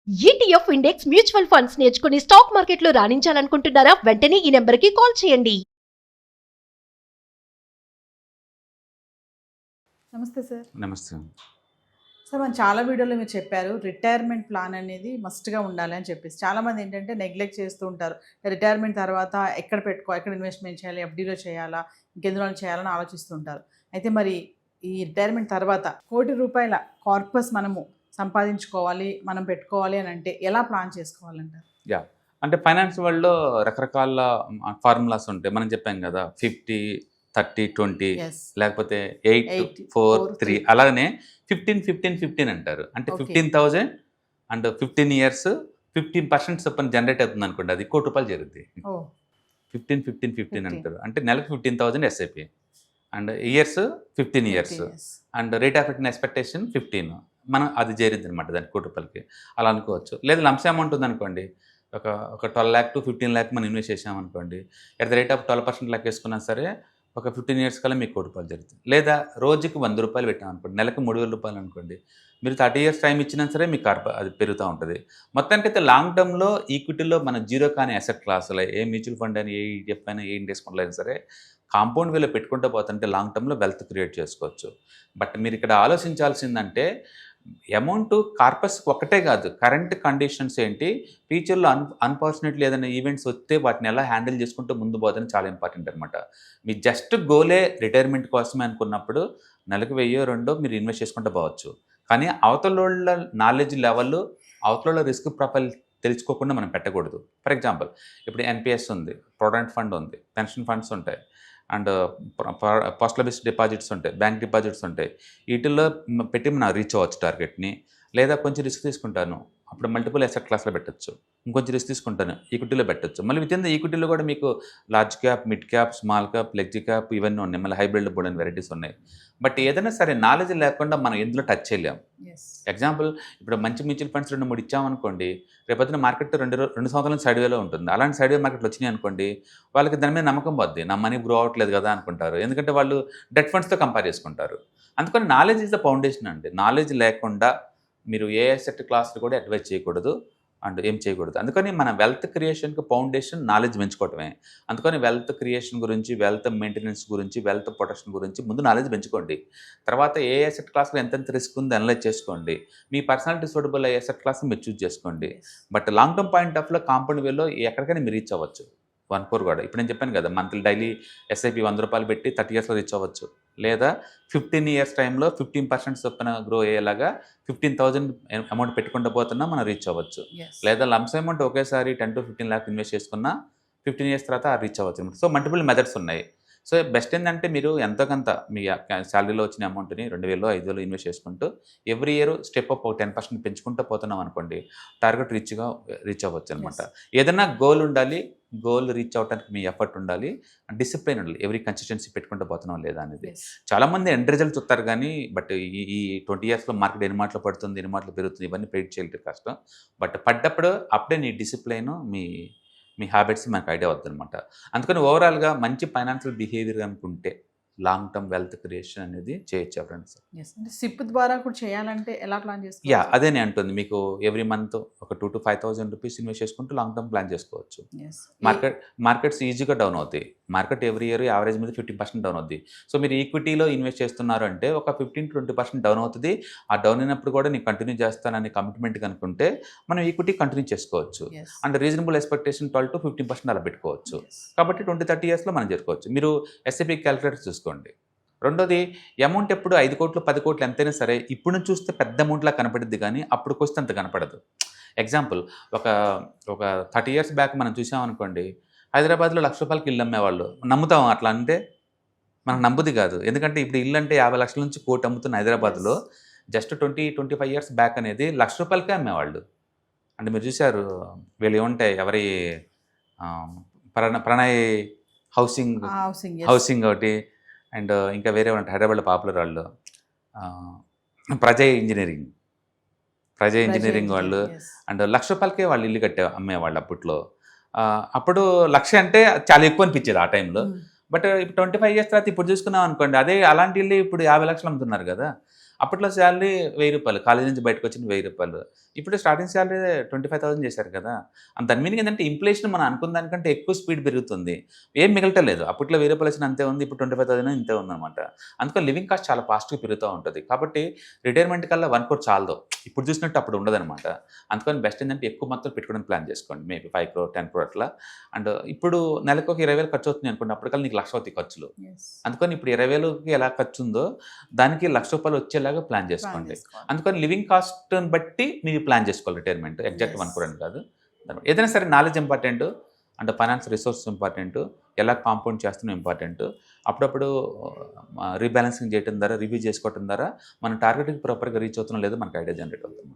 ETF index mutual funds నేర్చుకుని stock మార్కెట్లో రాణించాలనుకుంటున్నారా? వెంటనే ఈ నెంబర్కి కాల్ చేయండి. నమస్తే సార్. నమస్తే. సార్ మనం చాలా వీడియోలో మీరు చెప్పారు రిటైర్మెంట్ ప్లాన్ అనేది మస్ట్గా ఉండాలి అని చెప్పేసి. చాలామంది ఏంటంటే నెగ్లెక్ట్ చేస్తూ ఉంటారు. రిటైర్మెంట్ తర్వాత ఎక్కడ ఇన్వెస్ట్మెంట్ చేయాలి, ఎఫ్డీలో చేయాలా, ఇంకెందులో చేయాలని ఆలోచిస్తుంటారు. అయితే మరి ఈ రిటైర్మెంట్ తర్వాత ₹1,00,00,000 కార్పస్ మనము సంపాదించుకోవాలి, మనం పెట్టుకోవాలి అని అంటే ఎలా ప్లాన్ చేసుకోవాలంటారు? యా అంటే ఫైనాన్స్ వరల్డ్లో రకరకాల ఫార్ములాస్ ఉంటాయి. మనం చెప్పాం కదా 50, 30, 20 లేకపోతే 8, 4, 3 అలాగనే 15, 15, 15 అంటారు. అంటే 15,000 అండ్ 15 years 15% చొప్పున జనరేట్ అవుతుంది అనుకోండి, అది ₹1,00,00,000 జరుగుద్ది. 15, 15, 15 అంటారు. అంటే నెలకు 15,000 SIP and years 15 years and rate of return expectation 15. మనం అది చేరిద్ది అనమాట దానికి ₹1,00,00,000 అలా అనుకోవచ్చు. లేదా లంప్స్ అమౌంట్ ఉందనుకోండి, ఒక 12 lakh to 15 lakh మనం ఇన్వెస్ట్ చేసామనుకోండి, ఎట్ ద రేట్ ఆఫ్ 12% లెక్క వేసుకున్నా సరే ఒక 15 years కల్లా మీకు ₹1,00,00,000 జరుగుతుంది. లేదా రోజుకి ₹100 పెట్టామనుకోండి, నెలకు ₹3,000 అనుకోండి, మీరు 30 years టైం ఇచ్చినా సరే మీకు అది పెరుగుతూ ఉంటుంది. మొత్తానికైతే లాంగ్ టర్మ్లో ఈక్విటీలో మన జీరో కానీ అసెట్ క్లాసులు ఏ మ్యూచువల్ ఫండ్ అని, ఏ ఈటీఎఫ్ అయినా, ఏ ఇండెక్స్ ఫండ్లో అయినా సరే కాంపౌండ్ వేలో పెట్టుకుంటూ పోతుంటే లాంగ్ టర్మ్లో వెల్త్ క్రియేట్ చేసుకోవచ్చు. బట్ మీరు ఇక్కడ ఆలోచించాల్సిందంటే అమౌంట్ కార్పస్ ఒక్కటే కాదు, కరెంట్ కండిషన్స్ ఏంటి, ఫ్యూచర్లో అన్ఫార్చునేట్లీ ఏదైనా ఈవెంట్స్ వస్తే వాటిని ఎలా హ్యాండిల్ చేసుకుంటూ ముందు పోదని చాలా ఇంపార్టెంట్ అనమాట. మీ జస్ట్ గోలే రిటైర్మెంట్ కోసమే అనుకున్నప్పుడు నెలకు 1000, 2 మీరు ఇన్వెస్ట్ చేసుకుంటూ పోవచ్చు. కానీ అవతల నాలెడ్జ్ లెవెల్, అవతల రిస్క్ ప్రొఫైల్ తెలుసుకోకుండా మనం పెట్టకూడదు. ఫర్ ఎగ్జాంపుల్ ఇప్పుడు ఎన్పిఎస్ ఉంది, ప్రావిడెంట్ ఫండ్ ఉంది, పెన్షన్ ఫండ్స్ ఉంటాయి, అండ్ పోస్టల్ బేస్డ్ డిపాజిట్స్ ఉంటాయి, బ్యాంక్ డిపాజిట్స్ ఉంటాయి. వీటిల్లో పెట్టి మనం రీచ్ అవ్వచ్చు టార్గెట్ని. లేదా కొంచెం రిస్క్ తీసుకుంటాను, అప్పుడు మల్టిపుల్ అసెట్ క్లాస్లో పెట్టచ్చు. ఇంకొంచెం రిస్క్ తీసుకుంటాను, ఈక్విటీలో పెట్టచ్చు. మళ్ళీ విత్ ఇన్ ద ఈక్విటీలో కూడా మీకు large cap, mid cap, small cap, flexi cap ఇవన్నీ ఉన్నాయి. మళ్ళీ హైబ్రిడ్ బోర్డ్ అని వెరైటీస్ ఉన్నాయి. బట్ ఏదైనా సరే నాలెడ్జ్ లేకుండా మనం ఎందులో టచ్ చేయలేం. ఎగ్జాంపుల్ ఇప్పుడు మంచి మ్యూచువల్ ఫండ్స్ 2, 3 ఇచ్చామనుకోండి, రేపొద్దున మార్కెట్ 2 సంవత్సరాల సైడ్ వేలో ఉంటుంది. అలాంటి సైడ్ వే మార్కెట్లు వచ్చినాయి అనుకోండి, వాళ్ళకి దాని మీద నమ్మకం పోద్ది, నా మనీ గ్రో అవ్వట్లేదు కదా అనుకుంటారు. ఎందుకంటే వాళ్ళు డెట్ ఫండ్స్తో కంపేర్ చేసుకుంటారు. అందుకని నాలెడ్జ్ ఈజ్ ద ఫౌండేషన్ అండి. నాలెడ్జ్ లేకుండా మీరు ఏ అసెట్ క్లాస్లు కూడా అడ్వైజ్ చేయకూడదు అండ్ ఏం చేయకూడదు. అందుకని మన వెల్త్ క్రియేషన్కి ఫౌండేషన్ నాలెడ్జ్ పెంచుకోవటమే. అందుకని వెల్త్ క్రియేషన్ గురించి, వెల్త్ మెయింటెనెన్స్ గురించి, వెల్త్ ప్రొటెక్షన్ గురించి ముందు నాలెడ్జ్ పెంచుకోండి. తర్వాత ఏ అసెట్ క్లాస్లో ఎంతెంత రిస్క్ ఉంది అనలైజ్ చేసుకోండి. మీ పర్సనాలిటీ సూటబుల్ అయ్యే అసెట్ క్లాస్ని మీరు చూస్ చేసుకోండి. బట్ లాంగ్ టర్మ్ పాయింట్ ఆఫ్లో కాంపౌండ్ వేలో ఎక్కడికైనా మీరు రీచ్ అవ్వచ్చు. 1 crore కూడా ఇప్పుడు నేను చెప్పాను కదా, మంత్లీ డైలీ ఎస్ఐపి ₹100 పెట్టి 30 yearsలో రీచ్ అవ్వచ్చు. లేదా 15 years టైంలో 15% చొప్పున గ్రో అయ్యేలాగా 15,000 అమౌంట్ పెట్టుకుంటూ పోతున్నా మనం రీచ్ అవ్వచ్చు. లేదా లంప్స్ అమౌంట్ ఒకేసారి 10 to 15 lakh ఇన్వెస్ట్ చేసుకున్నా 15 years తర్వాత రీచ్ అవ్వచ్చు. సో మల్టిపుల్ మెథడ్స్ ఉన్నాయి. సో బెస్ట్ ఏంటంటే మీరు ఎంతో కొంత మీ శాలరీలో వచ్చిన అమౌంట్ని 2,000, 5,000 ఇన్వెస్ట్ చేసుకుంటూ ఎవ్రీ ఇయర్ స్టెప్ అప్ 10% పెంచుకుంటూ పోతున్నాం అనుకోండి, టార్గెట్ రీచ్ అవ్వచ్చు అనమాట. ఏదైనా గోల్ ఉండాలి, గోల్ రీచ్ అవ్వడానికి మీ ఎఫర్ట్ ఉండాలి, డిసిప్లిన్ ఉండాలి. ఎవరీ కన్సిస్టెన్సీ పెట్టుకుంటూ పోతున్నాం లేదా అనేది. చాలామంది ఎండ్ రిజల్ట్ చూస్తారు కానీ బట్ ఈ 20 yearsలో మార్కెట్ ఎన్ని మాటలు పడుతుంది, ఎన్ని మాటలు పెరుగుతుంది, ఇవన్నీ ప్రెడిక్ట్ చేయలేదు కష్టం. బట్ పడ్డప్పుడు అప్పుడే నీ డిసిప్లైన్, మీ హ్యాబిట్స్ మనకు ఐడియా అవుతుందన్నమాట. అందుకని ఓవరాల్గా మంచి ఫైనాన్షియల్ బిహేవియర్ అనుకుంటే లాంగ్ టర్మ్ వెల్త్ క్రియేషన్ అనేది చేయొచ్చు ఫ్రెండ్స్. అంటే సిప్ ద్వారా కూడా చేయాలంటే ఎలా ప్లాన్ చేసుకోవాలి? అదే నేను అంటుంది, మీకు ఎవ్రీ మంత్ ఒక 2,000 to 5,000 రూపీస్ ఇన్వెస్ట్ చేసుకుంటూ లాంగ్ టర్మ్ ప్లాన్ చేసుకోవచ్చు. మార్కెట్స్ ఈజీగా డౌన్ అవుతాయి. మార్కెట్ ఎవ్రీ ఇయర్ యావరేజ్ మీద 50% డౌన్ అవుతుంది. సో మీరు ఈక్విటీలో ఇన్వెస్ట్ చేస్తున్నారు అంటే ఒక 15 to 20% డౌన్ అవుతుంది. ఆ డౌన్ అయినప్పుడు కూడా నేను కంటిన్యూ చేస్తానని కమిట్మెంట్ కనుకుంటే మనం ఈక్విటీ కంటిన్యూ చేసుకోవచ్చు. అండ్ రీజనబుల్ ఎక్స్పెక్టేషన్ 12 to 15% అలా పెట్టుకోవచ్చు. కాబట్టి 20-30 yearsలో మనం చేసుకోవచ్చు. మీరు ఎస్ఐపి క్యాలిక్యులేటర్ చూసుకోండి. రెండోది, అమౌంట్ ఎప్పుడు 5 కోట్లు 10 కోట్లు ఎంతైనా సరే ఇప్పుడు నుంచి చూస్తే పెద్ద అమౌంట్లా కనపడుద్ది కానీ అప్పుడుకి వస్తే అంత కనపడదు. ఎగ్జాంపుల్ ఒక 30 years బ్యాక్ మనం చూసామనుకోండి, హైదరాబాద్లో ₹1,00,000 ఇల్లు అమ్మేవాళ్ళు. నమ్ముతాం అట్లా అంటే? మనకు నమ్ముది కాదు. ఎందుకంటే ఇప్పుడు ఇల్లు అంటే 50 లక్షల నుంచి కోటి అమ్ముతున్న హైదరాబాద్లో జస్ట్ 20-25 years బ్యాక్ అనేది ₹1,00,000 అమ్మేవాళ్ళు. అంటే మీరు చూశారు వీళ్ళు ఏముంటాయి, ఎవరి ప్రణయ్ హౌసింగ్ ఒకటి, అండ్ ఇంకా వేరే ఉంటాయి హైదరాబాద్లో పాపులర్ వాళ్ళు, ప్రజయ్ ఇంజనీరింగ్ వాళ్ళు. అండ్ ₹1,00,000 వాళ్ళు ఇల్లు అమ్మేవాళ్ళు అప్పట్లో. అప్పుడు 1,00,000 అంటే చాలా ఎక్కువ అనిపించేది ఆ టైంలో. బట్ ఇప్పుడు 25 years తర్వాత ఇప్పుడు చూసుకున్నాం అనుకోండి, అదే అలాంటి ఇల్లు ఇప్పుడు 50 లక్షలు అమ్ముతున్నారు కదా. అప్పట్లో శాలరీ 1000 రూపాయలు, కాలేజ్ నుంచి బయటకు వచ్చిన 1000 రూపాయలు. ఇప్పుడు స్టార్టింగ్ శాలరీ 25,000 చేశారు కదా. దాని మీనింగ్ ఏంటంటే ఇన్ఫ్లేషన్ మనం అనుకున్న దానికంటే ఎక్కువ స్పీడ్ పెరుగుతుంది, ఏం మిగలటలేదు. అప్పట్లో 1000 రూపాయలు వచ్చిన అంతే ఉంది, ఇప్పుడు 25,000 ఇంతే ఉందన్నమాట. అందుకని లివింగ్ కాస్ట్ చాలా ఫాస్ట్గా పెరుగుతూ ఉంటుంది. కాబట్టి రిటైర్మెంట్ కల్లా 1 crore చాలదు, ఇప్పుడు చూసినట్టు అప్పుడు ఉండదన్నమాట. అందుకని బెస్ట్ ఏంటంటే ఎక్కువ మొత్తం పెట్టుకోవడానికి ప్లాన్ చేసుకోండి, మేబీ 5 crore 10 crore అట్లా. అండ్ ఇప్పుడు నెలకు ఒక 20,000 ఖర్చు అవుతుంది అనుకోండి, అప్పటికల్లా నీకు 1,00,000 అవుతాయి ఖర్చులు. అందుకని ఇప్పుడు 20,000కి ఎలా ఖర్చు ఉందో దానికి 1,00,000 రూపాయలు వచ్చేలాగా ప్లాన్ చేసుకోండి. అందుకని లివింగ్ కాస్ట్ని బట్టి మీరు ప్లాన్ చేసుకోవాలి రిటైర్మెంట్, ఎగ్జాక్ట్ 1 crore అని కాదు. ఏదైనా సరే knowledge important and finance resource important, ఎలా కాంపౌండ్ చేస్తున్నాం ఇంపార్టెంట్. అప్పుడప్పుడు రీబ్యాలెన్సింగ్ చేయడం ద్వారా, రివ్యూ చేసుకోవడం ద్వారా మన టార్గెట్కి ప్రాపర్గా రీచ్ అవుతున్నాం లేదో మనకు ఐడియా జనరేట్ అవుతుంది.